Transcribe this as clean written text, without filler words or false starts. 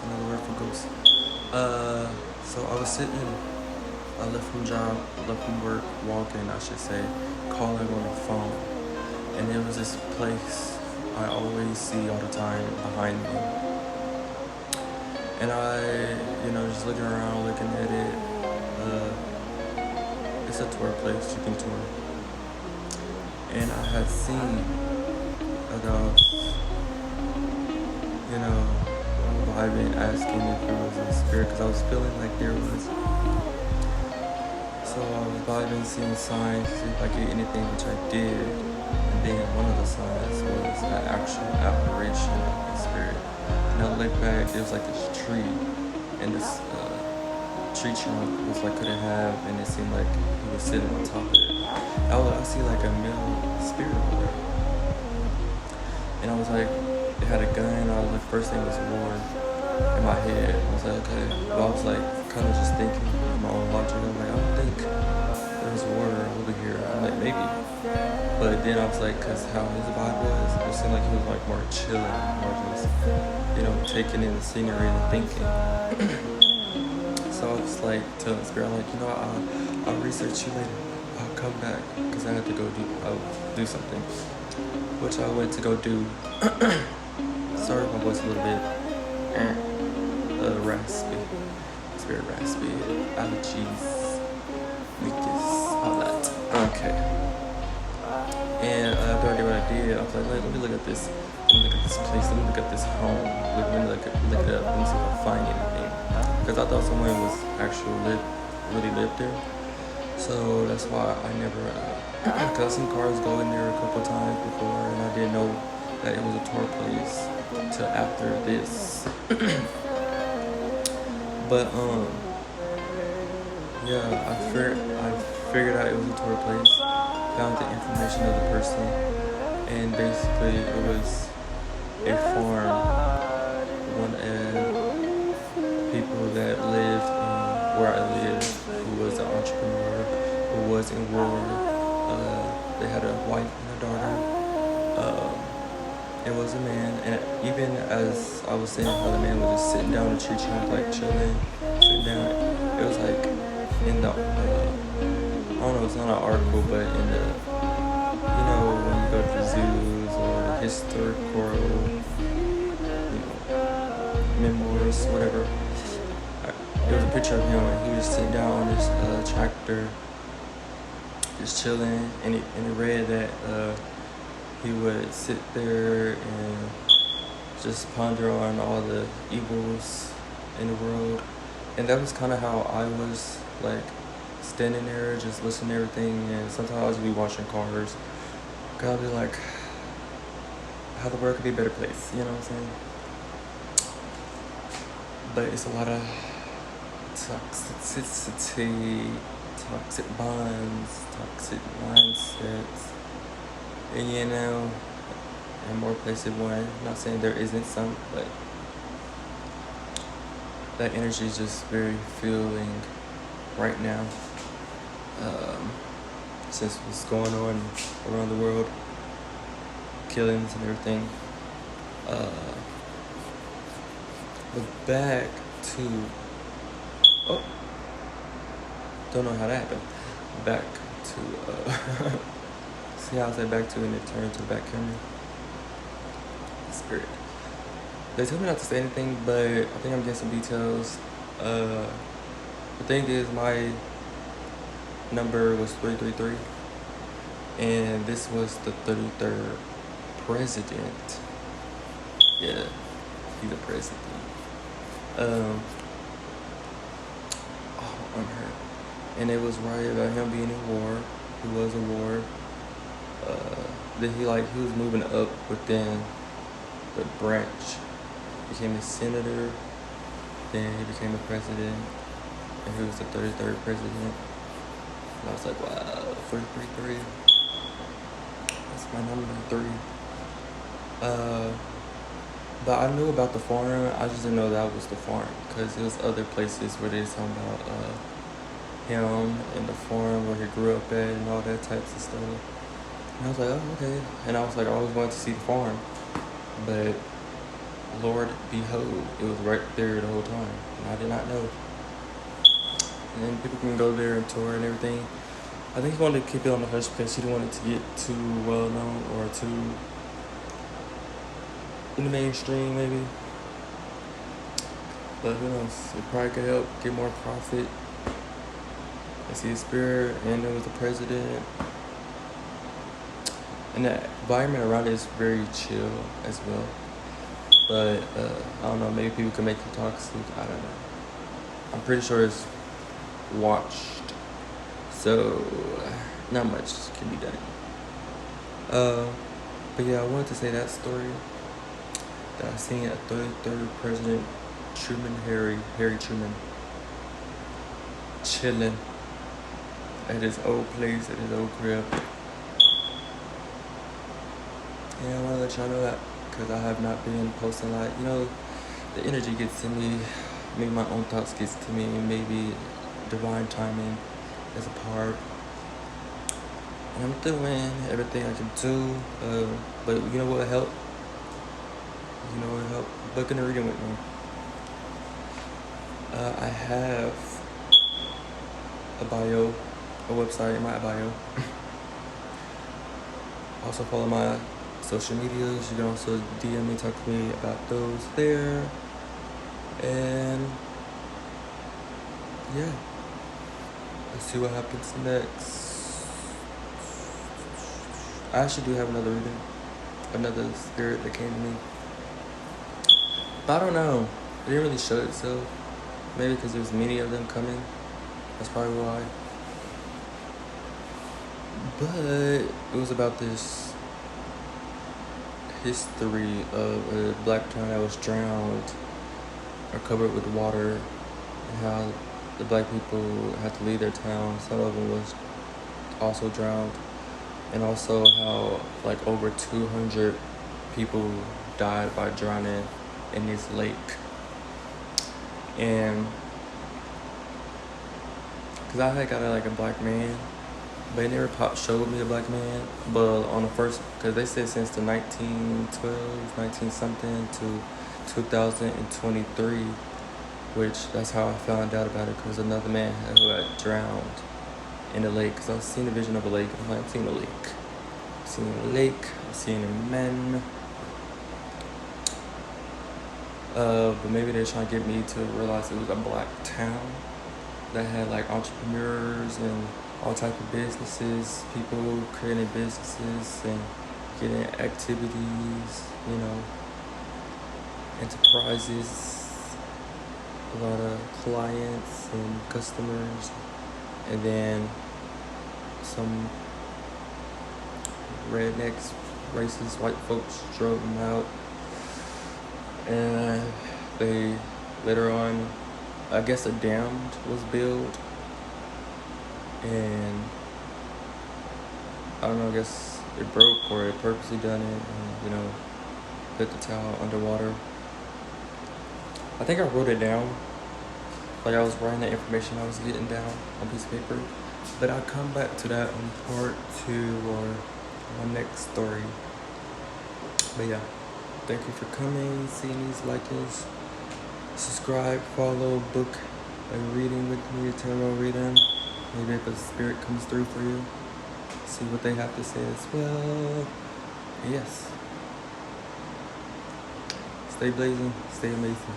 another word for ghost. So I was sitting, I left from work, walking, I should say, calling on the phone. And there was this place I always see all the time behind me. And just looking around, looking at it. It's a tour place, you can tour. And I had seen a ghost, vibing, asking if there was a spirit, because I was feeling like there was. So I was vibing, seeing signs, see if I get anything, which I did. And then one of the signs was an actual apparition of the spirit. And I looked back, there was like this tree, and this tree trunk was like couldn't have, and it seemed like he was sitting on top of it. I see like a male spirit over there. And I was like, it had a gun. The first thing was war in my head. I was like, okay. But I was like, kind of just thinking in my own logic. I'm like, I don't think there's war over here. I'm like, maybe. But then I was like, because how his vibe was, it seemed like he was like more chilling, more just, taking in the scenery and thinking. So I was like telling the spirit, like, I'll research you later. I'll come back, because I had to go do something. Which I went to go do. Sorry if my voice a little bit raspy. It's very raspy. Allergies, mucus, all that. Okay. And after I did what I did, I was like, let me look at this. Let me look at this place. Let me look at this home. Let me look it up. Let me see if I find anything. Because I thought someone was really lived there. So that's why I never, because I've seen cars go in there a couple times before, and I didn't know that it was a tour place till after this. But I figured out it was a tour place. Found the information of the person, and basically it was a farm. One of people that lived where I lived, who was an entrepreneur, who was in war. They had a wife and a daughter. It was a man, and even as I was saying how the man was just sitting down in a tree trunk, like chilling, sitting down, it was like in the, I don't know, it's not an article, but in the, when you go to the zoos or the historical, memoirs, whatever. There was a picture of him, and he was sitting down on this tractor, just chilling, and it read that he would sit there and just ponder on all the evils in the world. And that was kind of how I was, like, standing there, just listening to everything. And sometimes I would be watching cars. Cause I'd be like, how the world could be a better place, you know what I'm saying? But it's a lot of toxicity, toxic bonds, toxic mindsets, and in more places one. I'm not saying there isn't some, but that energy is just very feeling right now. Since what's going on around the world, killings and everything. But back to, don't know how that happened. Back to, see how I said back to and it turned to back camera? Spirit. They told me not to say anything, but I think I'm getting some details. The thing is, my number was 333, and this was the 33rd president. Yeah, he's a president. I'm hurt. And it was right about him being in war. He was in war. Then he was moving up within the branch. Became a senator. Then he became a president. And he was the 33rd president. And I was like, wow, 333. That's my number 3. But I knew about the farm. I just didn't know that was the farm, because there was other places where they was talking about him and the farm where he grew up at and all that types of stuff. And I was like, oh, okay. And I was like, I always wanted to see the farm, but Lord, behold, it was right there the whole time. And I did not know. And then people can go there and tour and everything. I think he wanted to keep it on the hush because he didn't want it to get too well known or too in the mainstream, maybe. But who knows? It probably could help get more profit. I see a spirit, and it was the president. And the environment around it is very chill as well. But I don't know, maybe people can make it toxic. I don't know. I'm pretty sure it's watched. So not much can be done. But yeah, I wanted to say that story. That I seen a third President Truman, Harry Truman, chilling at his old place, at his old crib. Yeah, I want to let y'all know that because I have not been posting a lot. You know, the energy gets to me, maybe my own thoughts gets to me, maybe divine timing is a part. And I'm doing everything I can do, but you know what will help? You know what will help? Booking a reading with me. I have a bio, a website in my bio. Also follow my social medias. You can also DM me, talk to me about those there. And yeah, let's see what happens next. I actually do have another reading, another spirit that came to me. But I don't know. It didn't really show itself. Maybe because there's many of them coming. That's probably why. But it was about this history of a black town that was drowned or covered with water, and how the black people had to leave their town. Some of them was also drowned, and also how like over 200 people died by drowning in this lake. And because I had got like a black man, but it never showed me a black man. But on the first, because they said since the 1912, 19 something to 2023, which that's how I found out about it, because another man who had drowned in the lake. Because I was seeing a vision of a lake. I'm like, I've seen a lake. I've seen a lake. I've seen a man. But maybe they're trying to get me to realize it was a black town that had like entrepreneurs and all type of businesses, people creating businesses and getting activities, you know, enterprises, a lot of clients and customers, and then some rednecks, racist white folks drove them out. And they later on, I guess a dam was built, and I don't know, I guess it broke or it purposely done it, and, you know, put the town underwater. I think I wrote it down, like I was writing the information I was getting down on a piece of paper, but I'll come back to that on part 2 or my next story. But yeah. Thank you for coming, seeing these, liking, subscribe, follow, book a reading with me, a tarot reading. Maybe if a spirit comes through for you, see what they have to say as well. Yes. Stay blazing, stay amazing.